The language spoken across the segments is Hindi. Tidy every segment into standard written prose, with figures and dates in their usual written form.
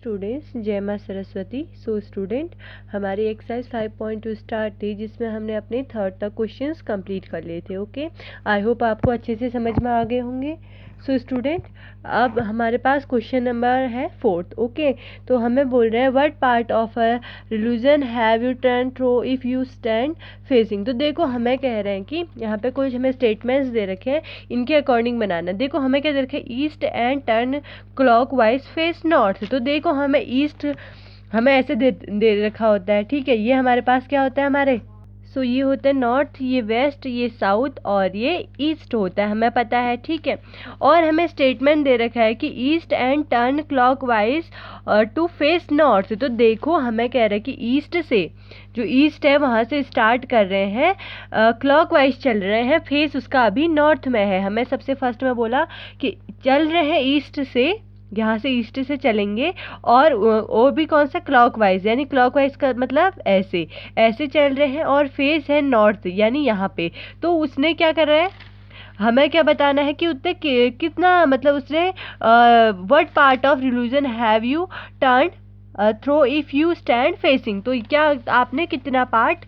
स्टूडेंट्स, जय माँ सरस्वती। सो स्टूडेंट, हमारी एक्सरसाइज 5.2 स्टार्ट थी जिसमें हमने अपने थर्ड तक क्वेश्चंस कंप्लीट कर लिए थे। ओके, आई होप आपको अच्छे से समझ में आ गए होंगे। सो स्टूडेंट, अब हमारे पास क्वेश्चन नंबर है 4th। ओके, तो हमें बोल रहे हैं what part of a religion have you turn through if you stand facing. तो देखो हमें कह रहे हैं कि यहाँ पे कुछ हमें स्टेटमेंट्स दे रखे हैं, इनके अकॉर्डिंग बनाना। देखो हमें क्या दे रखे हैं, east and turn clockwise face north. तो देखो हमें ईस्ट हमें ऐसे दे रखा होता है, ठीक है। ये हमारे पास क्या होता है हमारे, सो ये होता है नॉर्थ, ये वेस्ट, ये साउथ और ये ईस्ट होता है, हमें पता है, ठीक है। और हमें स्टेटमेंट दे रखा है कि east and turn clockwise to face north. तो देखो हमें कह रहा है कि ईस्ट से, जो ईस्ट है वहाँ से स्टार्ट कर रहे हैं, क्लॉकवाइज चल रहे हैं, फेस उसका अभी नॉर्थ में है। हमें सबसे फर्स्ट में बोला कि चल रहे हैं ईस्ट से, यहाँ से ईस्ट से चलेंगे, और भी कौन सा, क्लॉकवाइज, यानी क्लॉकवाइज का मतलब ऐसे ऐसे चल रहे हैं, और फेस है नॉर्थ यानी यहाँ पे। तो उसने क्या कर रहा है, हमें क्या बताना है कि उसने कितना, मतलब उसने what part of religion have you turn through if you stand facing. तो क्या आपने कितना पार्ट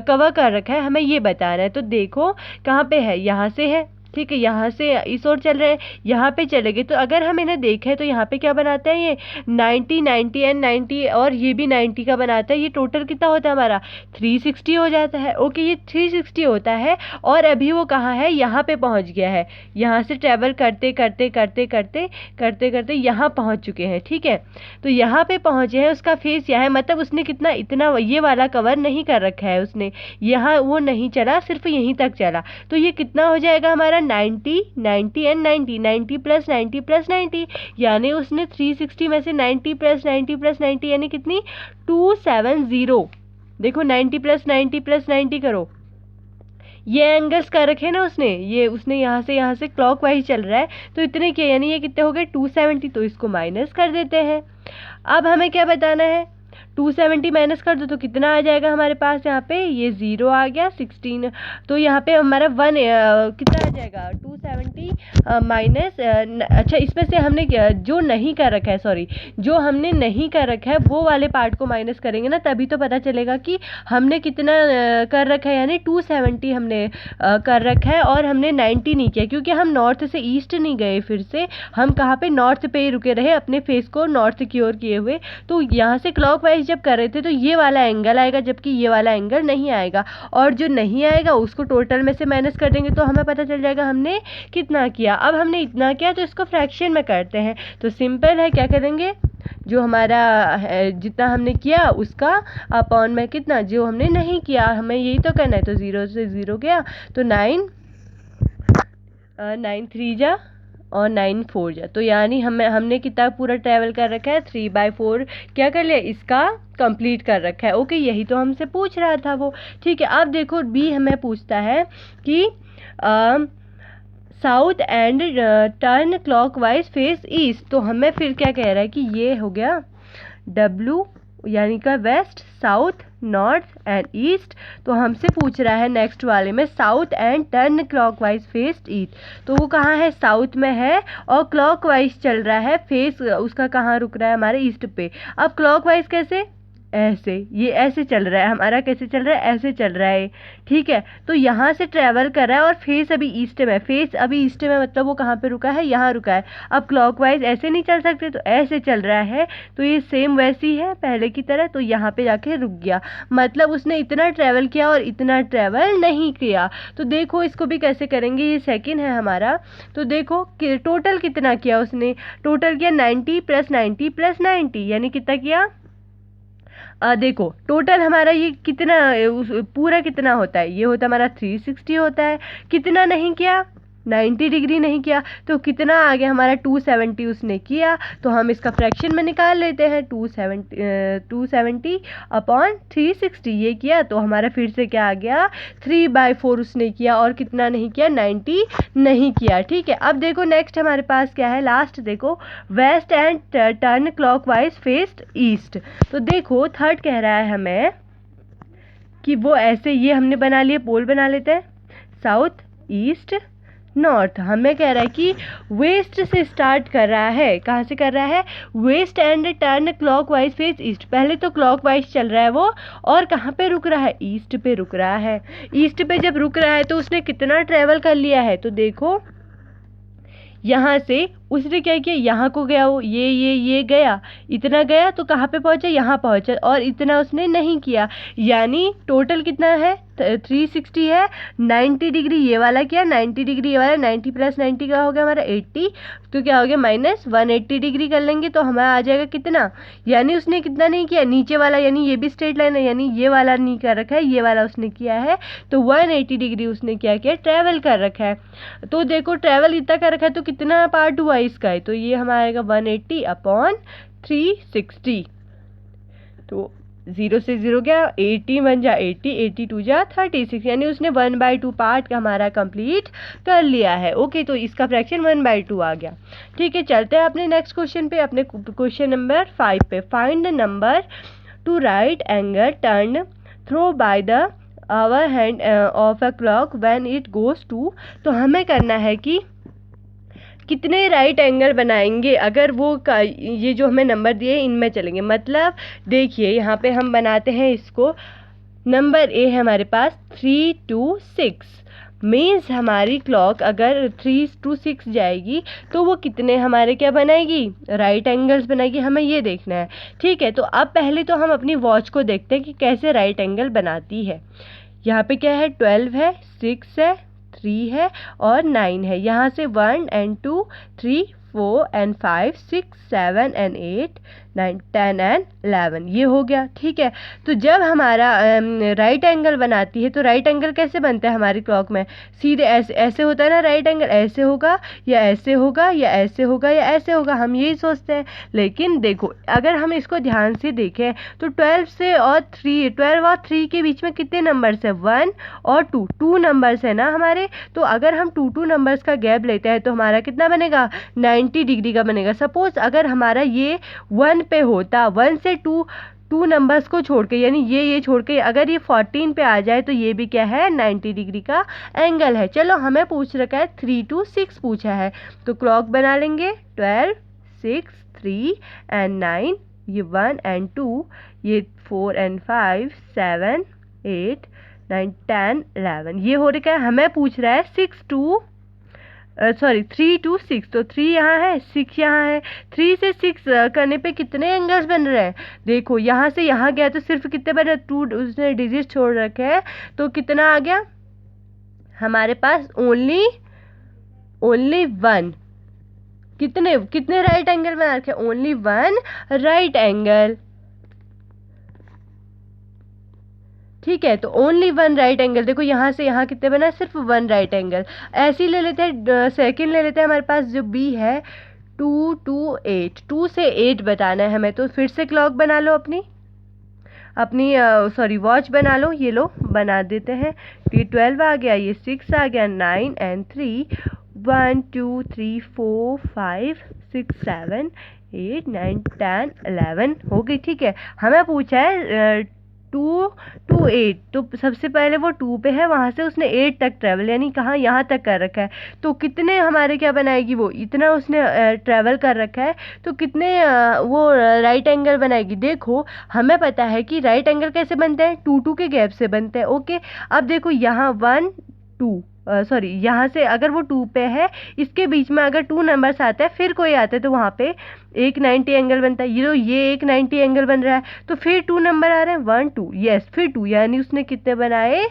कवर कर रखा है, हमें ये बताना है। तो देखो कहाँ पे है, यहाँ से है, ठीक है, यहाँ से इस ओर चल रहे हैं, यहाँ पे चलेंगे। तो अगर हम इन्हें देखें तो यहाँ पे क्या बनाता है, ये 90 90 एंड 90, और ये भी 90 का बनाता है। ये टोटल कितना होता है हमारा, 360 हो जाता है। ओके, ये 360 होता है। और अभी वो कहाँ है, यहाँ पे पहुँच गया है। यहाँ से ट्रैवल करते करते करते करते करते करते यहाँ पहुँच चुके हैं, ठीक है। तो यहाँ पे पहुँचे हैं, उसका फेस यहाँ है, मतलब उसने कितना, इतना ये वाला कवर नहीं कर रखा है उसने, यहाँ वो नहीं चला, सिर्फ यहीं तक चला। तो ये कितना हो जाएगा हमारा, 90 90 एंड 90, 90 प्लस 90 प्लस 90, यानी उसने 360 में से 90 प्लस 90 प्लस 90 यानी कितनी, 270। देखो 90 प्लस 90 प्लस 90 करो, ये एंगल्स कर रखे ना उसने, ये उसने यहाँ से क्लॉकवाइज चल रहा है, तो इतने के, यानी ये कितने हो गए, 270। तो इसको माइनस कर देते हैं। अब हमें क्या बताना है, 270 माइनस कर दो तो कितना आ जाएगा हमारे पास, यहाँ पे ये 0 आ गया, 16। तो यहाँ पे हमारा 1 कितना आ जाएगा, 270 माइनस, अच्छा इसमें से हमने जो नहीं कर रखा है, सॉरी, जो हमने नहीं कर रखा है वो वाले पार्ट को माइनस करेंगे ना, तभी तो पता चलेगा कि हमने कितना कर रखा है। यानी 270 हमने कर रखा है, और हमने 90 नहीं किया, क्योंकि हम नॉर्थ से ईस्ट नहीं गए, फिर से हम कहाँ पे, नॉर्थ पे ही रुके रहे, अपने फेस को नॉर्थ की ओर किए हुए। तो यहाँ से क्लॉकवाइज जब कर रहे थे तो ये वाला एंगल आएगा, जबकि ये वाला एंगल नहीं आएगा, और जो नहीं आएगा उसको टोटल में से माइनस कर देंगे तो हमें पता चल जाएगा हमने कितना किया। अब हमने इतना किया तो इसको फ्रैक्शन में करते हैं। तो सिंपल है, क्या करेंगे, जो हमारा जितना हमने किया उसका अपॉन में कितना, जो हमने नहीं किया, हमें यही तो करना है। तो 0 से 0 गया, तो 9 3 जा और 9 4 जा, तो यानी हमने कितना पूरा ट्रैवल कर रखा है, 3/4 क्या कर लिया, इसका कंप्लीट कर रखा है। ओके, यही तो हमसे पूछ रहा था वो, ठीक है। अब देखो बी हमें पूछता है कि south and turn clockwise face east. तो हमें फिर क्या कह रहा है कि ये हो गया W, यानी का west, south, north and east. तो हमसे पूछ रहा है नेक्स्ट वाले में, south and turn clockwise face east. तो वो कहाँ है, साउथ में है, और क्लॉकवाइज चल रहा है, फेस उसका कहाँ रुक रहा है, हमारे ईस्ट पे। अब क्लॉकवाइज कैसे, ऐसे, ये ऐसे चल रहा है हमारा, कैसे चल रहा है, ऐसे चल रहा है, ठीक है। तो यहाँ से ट्रैवल कर रहा है, और फेस अभी ईस्ट में, फेस अभी ईस्ट में, मतलब वो कहाँ पे रुका है, यहाँ रुका है। अब क्लॉकवाइज ऐसे नहीं चल सकते, तो ऐसे चल रहा है, तो ये सेम वैसी है पहले की तरह, तो यहाँ पे जाके रुक गया, मतलब उसने इतना ट्रैवल किया और इतना ट्रैवल नहीं किया। तो देखो इसको भी कैसे करेंगे, ये सेकेंड है हमारा। तो देखो कि टोटल कितना किया उसने, टोटल किया 90 प्लस 90 प्लस 90, यानी कितना किया, देखो टोटल हमारा ये कितना, पूरा कितना होता है, ये होता है हमारा 360 होता है। कितना नहीं किया, 90 डिग्री नहीं किया, तो कितना आ गया हमारा, 270 उसने किया। तो हम इसका फ्रैक्शन में निकाल लेते हैं, 270 अपॉन 360 ये किया, तो हमारा फिर से क्या आ गया, 3/4 उसने किया, और कितना नहीं किया, 90 नहीं किया, ठीक है। अब देखो नेक्स्ट हमारे पास क्या है, लास्ट देखो, west and turn clockwise faced east. तो देखो थर्ड कह रहा है हमें कि वो ऐसे, ये हमने बना लिए, पोल बना लेते हैं, साउथ ईस्ट नॉर्थ। हमें कह रहा है कि वेस्ट से स्टार्ट कर रहा है, कहाँ से कर रहा है, west and turn clockwise face east. पहले तो क्लॉकवाइज चल रहा है वो, और कहाँ पे रुक रहा है, ईस्ट पे रुक रहा है। ईस्ट पे जब रुक रहा है तो उसने कितना ट्रेवल कर लिया है, तो देखो यहाँ से उसने क्या किया, यहाँ को गया, वो ये गया, इतना गया तो कहाँ पे पहुँचा, यहाँ पहुँचा, और इतना उसने नहीं किया, यानी टोटल कितना है 360 है। 90 डिग्री ये वाला किया, 90 डिग्री ये वाला, 90 प्लस 90 का हो गया हमारा 80, तो क्या हो गया माइनस 180 डिग्री कर लेंगे तो हमारा आ जाएगा कितना, यानी उसने कितना नहीं किया, नीचे वाला यानी ये भी स्ट्रेट लाइन है, यानी ये वाला नहीं कर रखा है, ये वाला उसने किया है, तो 180 डिग्री उसने क्या किया, ट्रैवल कर रखा है। तो देखो ट्रैवल इतना कर रखा है तो कितना पार्ट हुआ इसका है, तो ये हमारा आएगा 180 अपॉन 360, तो 0 से 0 गया, 80 1 जा 80, 82 जा 36, यानी उसने 1/2 पार्ट हमारा कंप्लीट कर लिया है। ओके, तो इसका फ्रैक्शन 1/2 आ गया। ठीक है, चलते हैं अपने नेक्स्ट क्वेश्चन पे, अपने क्वेश्चन नंबर 5 पे। Find the number to right angle turn through by the hour hand of a clock when it goes to. तो हमें करना है कि कितने राइट एंगल बनाएंगे अगर वो ये जो हमें नंबर दिए इनमें चलेंगे। मतलब देखिए यहाँ पे हम बनाते हैं इसको, नंबर ए है हमारे पास 3 to 6, मीन्स हमारी क्लॉक अगर 3 to 6 जाएगी तो वो कितने हमारे क्या बनाएगी, राइट एंगल्स बनाएगी, हमें ये देखना है। ठीक है, तो अब पहले तो हम अपनी वॉच को देखते हैं कि कैसे राइट एंगल बनाती है। यहाँ पे क्या है, 12 है, 6 है, 3 है और 9 है। यहाँ से 1 and 2 3 4 and 5 6 7 and 8 9 10 and 11 ये हो गया। ठीक है, तो जब हमारा राइट एंगल बनाती है तो राइट एंगल कैसे बनता है हमारी क्लॉक में, सीधे ऐसे ऐसे होता है ना राइट एंगल, ऐसे होगा या ऐसे होगा या ऐसे होगा या ऐसे होगा, हम यही सोचते हैं। लेकिन देखो अगर हम इसको ध्यान से देखें तो 12 और 3 के बीच में कितने नंबर्स है, 1 और 2 नंबर्स है ना हमारे। तो अगर हम 2 नंबर्स का गैप लेते हैं तो हमारा कितना बनेगा, 90 डिग्री का बनेगा। सपोज अगर हमारा ये 1 पे होता, 1 से 2 नंबर्स को छोड़ के, यानी ये छोड़ के अगर ये 14 पे आ जाए तो ये भी क्या है, 90 डिग्री का एंगल है। चलो हमें पूछ रखा है 3 to 6 पूछा है, तो क्लॉक बना लेंगे 12 6 3 and 9, ये 1 and 2, ये 4 and 5 7 8 9 10 11, ये हो रखा है। हमें पूछ रहा है 3 to 6, तो 3 यहाँ है, 6 यहाँ है। 3 से 6 करने पे कितने एंगल्स बन रहे हैं, देखो यहाँ से यहाँ गया तो सिर्फ कितने बन रहे, 2 उसने डिजिट छोड़ रखे हैं, तो कितना आ गया हमारे पास, ओनली 1। कितने राइट एंगल बना रखे, ओनली 1 राइट एंगल। ठीक है, तो ओनली 1 राइट एंगल। देखो यहाँ से यहाँ कितने बना, सिर्फ 1 राइट एंगल। ऐसे ही ले लेते हैं, सेकंड ले लेते हैं, हमारे पास जो बी है 2 to 8, 2 से 8 बताना है हमें। तो फिर से क्लॉक बना लो अपनी वॉच बना लो, ये लो बना देते हैं। ये 12 आ गया, ये 6 आ गया, 9 and 3 1 2 3 4 5 6 7 8 9 10 11 हो गई। ठीक है, हमें पूछा है 2 to 8, तो सबसे पहले वो 2 पे है, वहाँ से उसने 8 तक ट्रैवल, यानी कहाँ, यहाँ तक कर रखा है। तो कितने हमारे क्या बनाएगी, वो इतना उसने ट्रैवल कर रखा है, तो कितने वो राइट एंगल बनाएगी। देखो हमें पता है कि राइट एंगल कैसे बनते हैं, 2 के गैप से बनते हैं। ओके, अब देखो यहाँ 1 2 यहाँ से अगर वो 2 पे है, इसके बीच में अगर 2 नंबर्स आते हैं, फिर कोई आता है तो वहाँ पे एक 90 एंगल बनता है। ये एक 90 एंगल बन रहा है, तो फिर 2 नंबर आ रहे हैं, 1 2, यस फिर 2, यानी उसने कितने बनाए,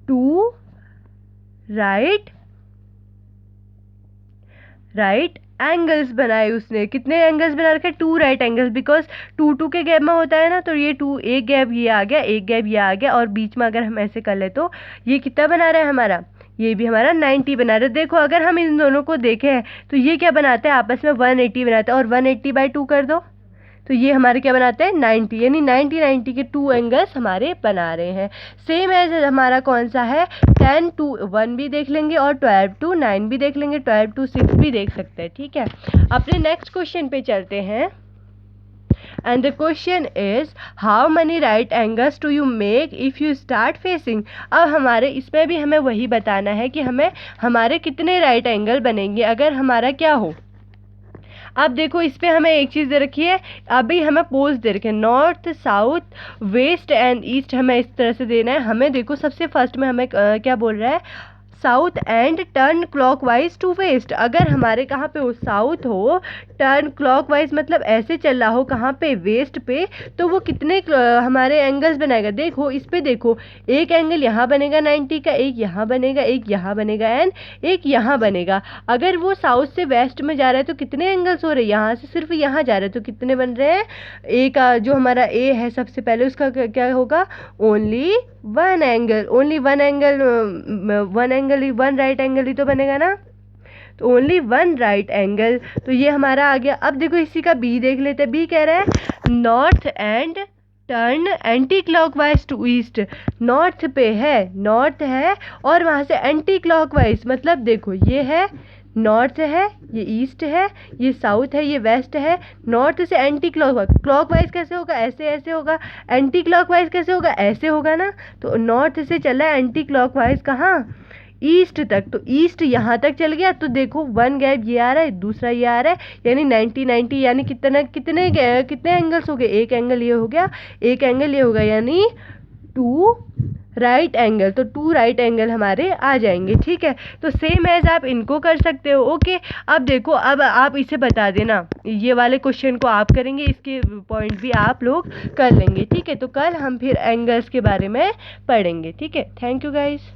2 राइट एंगल्स बनाए उसने। कितने एंगल्स बना रखे, 2 राइट एंगल्स, बिकॉज 2 के गैप में होता है ना, तो ये 2, एक गैप ये आ गया, एक गैप ये आ गया, और बीच में अगर हम ऐसे कर ले तो ये कितना बना रहा है हमारा, ये भी हमारा 90 बना रहा है। देखो अगर हम इन दोनों को देखें तो ये क्या बनाते हैं, आपस में 180 बनाते हैं, और 180/2 कर दो तो ये हमारे क्या बनाते हैं, 90, यानी 90 के 2 एंगल्स हमारे बना रहे हैं। सेम एज हमारा कौन सा है, 10 to 1 भी देख लेंगे और 12 to 9 भी देख लेंगे, 12 to 6 भी देख सकते हैं। ठीक है, अपने नेक्स्ट क्वेश्चन पे चलते हैं। And the question is how many right angles do you make if you start facing. अब हमारे इसमें भी हमें वही बताना है कि हमें हमारे कितने राइट एंगल बनेंगे अगर हमारा क्या हो। अब देखो इस पर हमें एक चीज़ दे रखी है, अभी हमें पोज दे रखे हैं north south west and east, हमें इस तरह से देना है। हमें देखो सबसे फर्स्ट में हमें क्या बोल रहा है, south and turn clockwise to west. अगर हमारे कहाँ पे हो, साउथ हो, टर्न क्लॉकवाइज मतलब ऐसे चल रहा हो कहाँ पे, वेस्ट पे, तो वो कितने हमारे एंगल्स बनाएगा। देखो इस पे देखो, एक एंगल यहाँ बनेगा 90 का, एक यहाँ बनेगा, एक यहाँ बनेगा एंड एक यहाँ बनेगा। अगर वो साउथ से वेस्ट में जा रहा है तो कितने एंगल्स हो रहे हैं, यहाँ से सिर्फ यहाँ जा रहा है तो कितने बन रहे हैं, एक जो हमारा ए है सबसे पहले उसका क्या होगा, only one angle, only one angle, one right angle ही तो बनेगा ना, तो ओनली वन राइट एंगल। तो ये हमारा आ गया। अब देखो इसी का बी देख लेते हैं। बी कह रहा है north and turn anticlockwise to east. North पे है, नॉर्थ है और वहाँ से एंटी क्लॉकवाइज, मतलब देखो ये है नॉर्थ है, ये ईस्ट है, ये साउथ है, ये वेस्ट है। नॉर्थ से एंटी क्लॉकवाइज कैसे होगा, ऐसे ऐसे होगा। एंटी क्लॉकवाइज कैसे होगा, ऐसे होगा ना। तो नॉर्थ से चला है एंटी क्लॉकवाइज कहाँ, ईस्ट तक, तो ईस्ट यहाँ तक चल गया। तो देखो वन गैप ये आ रहा है, दूसरा ये आ रहा है, यानी 90 यानी कितने एंगल्स हो गए, एक एंगल ये हो गया, एक एंगल ये होगा, यानी 2 राइट एंगल। तो 2 राइट एंगल हमारे आ जाएंगे। ठीक है, तो सेम एज आप इनको कर सकते हो। ओके, अब देखो, अब आप इसे बता देना, ये वाले क्वेश्चन को आप करेंगे, इसके पॉइंट भी आप लोग कर लेंगे। ठीक है, तो कल हम फिर एंगल्स के बारे में पढ़ेंगे। ठीक है, थैंक यू गाइस।